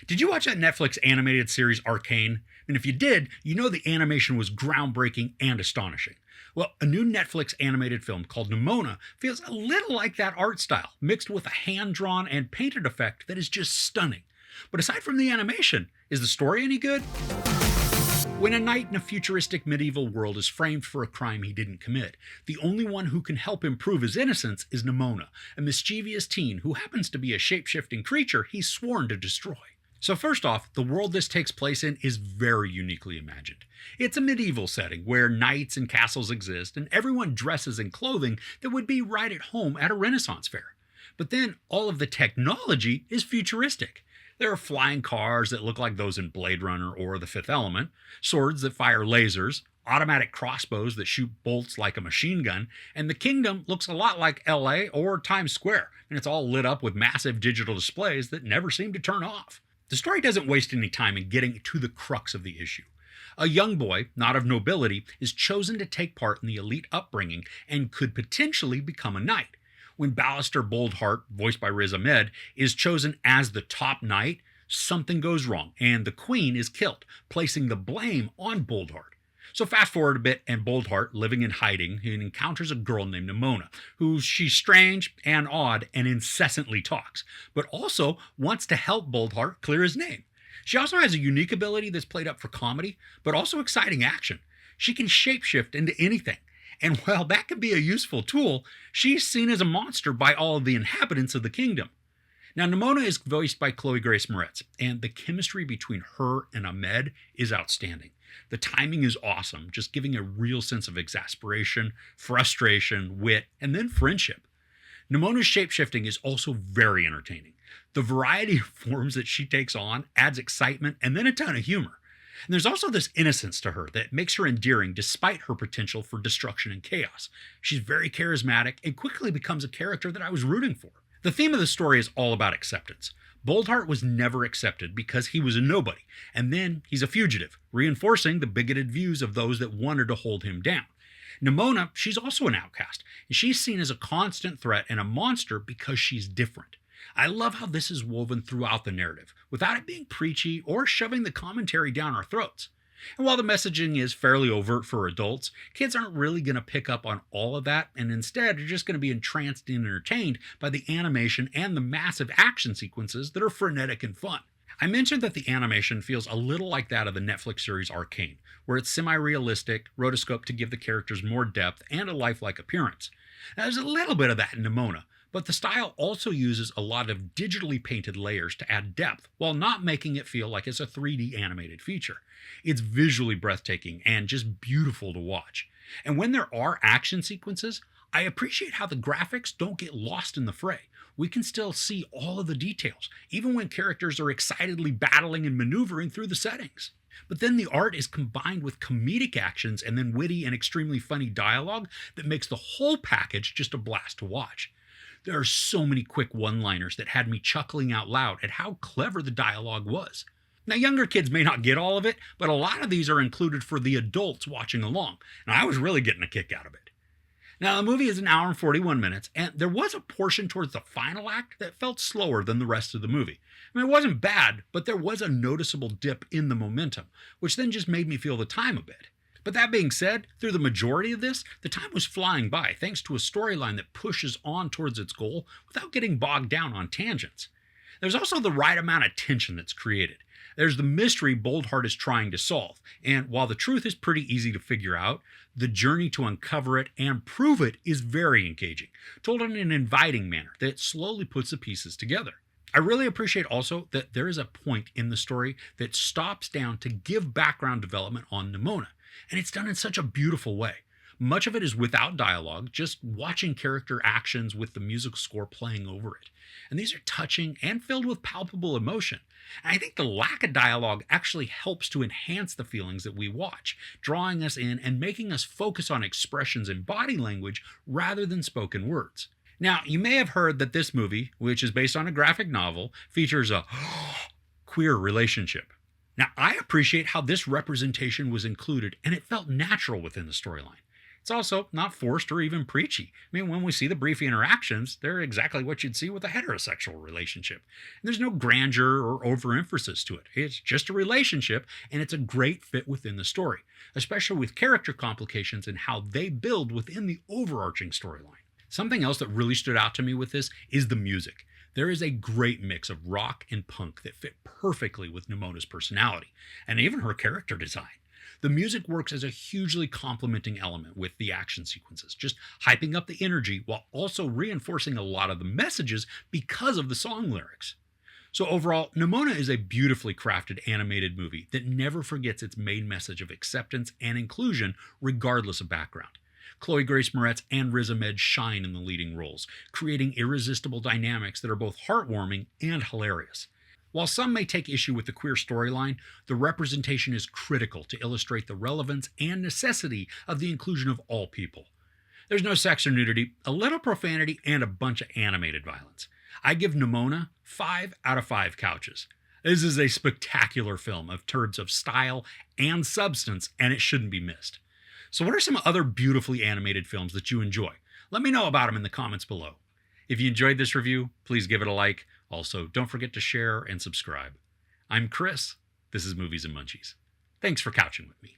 Did you watch that Netflix animated series Arcane? And if you did, you know the animation was groundbreaking and astonishing. Well, a new Netflix animated film called Nimona feels a little like that art style, mixed with a hand drawn and painted effect that is just stunning. But aside from the animation, is the story any good? When a knight in a futuristic medieval world is framed for a crime he didn't commit, the only one who can help him prove his innocence is Nimona, a mischievous teen who happens to be a shapeshifting creature he's sworn to destroy. So first off, the world this takes place in is very uniquely imagined. It's a medieval setting where knights and castles exist and everyone dresses in clothing that would be right at home at a Renaissance fair. But then all of the technology is futuristic. There are flying cars that look like those in Blade Runner or The Fifth Element, swords that fire lasers, automatic crossbows that shoot bolts like a machine gun, and the kingdom looks a lot like LA or Times Square, and it's all lit up with massive digital displays that never seem to turn off. The story doesn't waste any time in getting to the crux of the issue. A young boy, not of nobility, is chosen to take part in the elite upbringing and could potentially become a knight. When Ballister Boldheart, voiced by Riz Ahmed, is chosen as the top knight, something goes wrong and the queen is killed, placing the blame on Boldheart. So fast forward a bit and Boldheart, living in hiding, encounters a girl named Nimona, who she's strange and odd and incessantly talks, but also wants to help Boldheart clear his name. She also has a unique ability that's played up for comedy, but also exciting action. She can shapeshift into anything. And while that can be a useful tool, she's seen as a monster by all of the inhabitants of the kingdom. Now, Nimona is voiced by Chloe Grace Moretz, and the chemistry between her and Ahmed is outstanding. The timing is awesome, just giving a real sense of exasperation, frustration, wit, and then friendship. Nimona's shapeshifting is also very entertaining. The variety of forms that she takes on adds excitement and then a ton of humor. And there's also this innocence to her that makes her endearing despite her potential for destruction and chaos. She's very charismatic and quickly becomes a character that I was rooting for. The theme of the story is all about acceptance. Boldheart was never accepted because he was a nobody, and then he's a fugitive, reinforcing the bigoted views of those that wanted to hold him down. Nimona, she's also an outcast, and she's seen as a constant threat and a monster because she's different. I love how this is woven throughout the narrative, without it being preachy or shoving the commentary down our throats. And while the messaging is fairly overt for adults, kids aren't really going to pick up on all of that, and instead are just going to be entranced and entertained by the animation and the massive action sequences that are frenetic and fun. I mentioned that the animation feels a little like that of the Netflix series Arcane, where it's semi-realistic, rotoscoped to give the characters more depth and a lifelike appearance. Now, there's a little bit of that in Nimona, but the style also uses a lot of digitally painted layers to add depth while not making it feel like it's a 3D animated feature. It's visually breathtaking and just beautiful to watch. And when there are action sequences, I appreciate how the graphics don't get lost in the fray. We can still see all of the details, even when characters are excitedly battling and maneuvering through the settings. But then the art is combined with comedic actions and then witty and extremely funny dialogue that makes the whole package just a blast to watch. There are so many quick one-liners that had me chuckling out loud at how clever the dialogue was. Now, younger kids may not get all of it, but a lot of these are included for the adults watching along, and I was really getting a kick out of it. Now, the movie is an hour and 41 minutes, and there was a portion towards the final act that felt slower than the rest of the movie. I mean, it wasn't bad, but there was a noticeable dip in the momentum, which then just made me feel the time a bit. But that being said, through the majority of this, the time was flying by thanks to a storyline that pushes on towards its goal without getting bogged down on tangents. There's also the right amount of tension that's created. There's the mystery Boldheart is trying to solve, and while the truth is pretty easy to figure out, the journey to uncover it and prove it is very engaging, told in an inviting manner that slowly puts the pieces together. I really appreciate also that there is a point in the story that stops down to give background development on Nimona, and it's done in such a beautiful way. Much of it is without dialogue, just watching character actions with the musical score playing over it. And these are touching and filled with palpable emotion. And I think the lack of dialogue actually helps to enhance the feelings that we watch, drawing us in and making us focus on expressions and body language rather than spoken words. Now, you may have heard that this movie, which is based on a graphic novel, features a queer relationship. Now, I appreciate how this representation was included and it felt natural within the storyline. It's also not forced or even preachy. I mean, when we see the brief interactions, they're exactly what you'd see with a heterosexual relationship. And there's no grandeur or overemphasis to it. It's just a relationship, and it's a great fit within the story, especially with character complications and how they build within the overarching storyline. Something else that really stood out to me with this is the music. There is a great mix of rock and punk that fit perfectly with Nimona's personality, and even her character design. The music works as a hugely complementing element with the action sequences, just hyping up the energy while also reinforcing a lot of the messages because of the song lyrics. So overall, Nimona is a beautifully crafted animated movie that never forgets its main message of acceptance and inclusion regardless of background. Chloe Grace Moretz and Riz Ahmed shine in the leading roles, creating irresistible dynamics that are both heartwarming and hilarious. While some may take issue with the queer storyline, the representation is critical to illustrate the relevance and necessity of the inclusion of all people. There's no sex or nudity, a little profanity, and a bunch of animated violence. I give Nimona 5 out of 5 couches. This is a spectacular film in terms of style and substance, and it shouldn't be missed. So what are some other beautifully animated films that you enjoy? Let me know about them in the comments below. If you enjoyed this review, please give it a like. Also, don't forget to share and subscribe. I'm Chris. This is Movies and Munchies. Thanks for couching with me.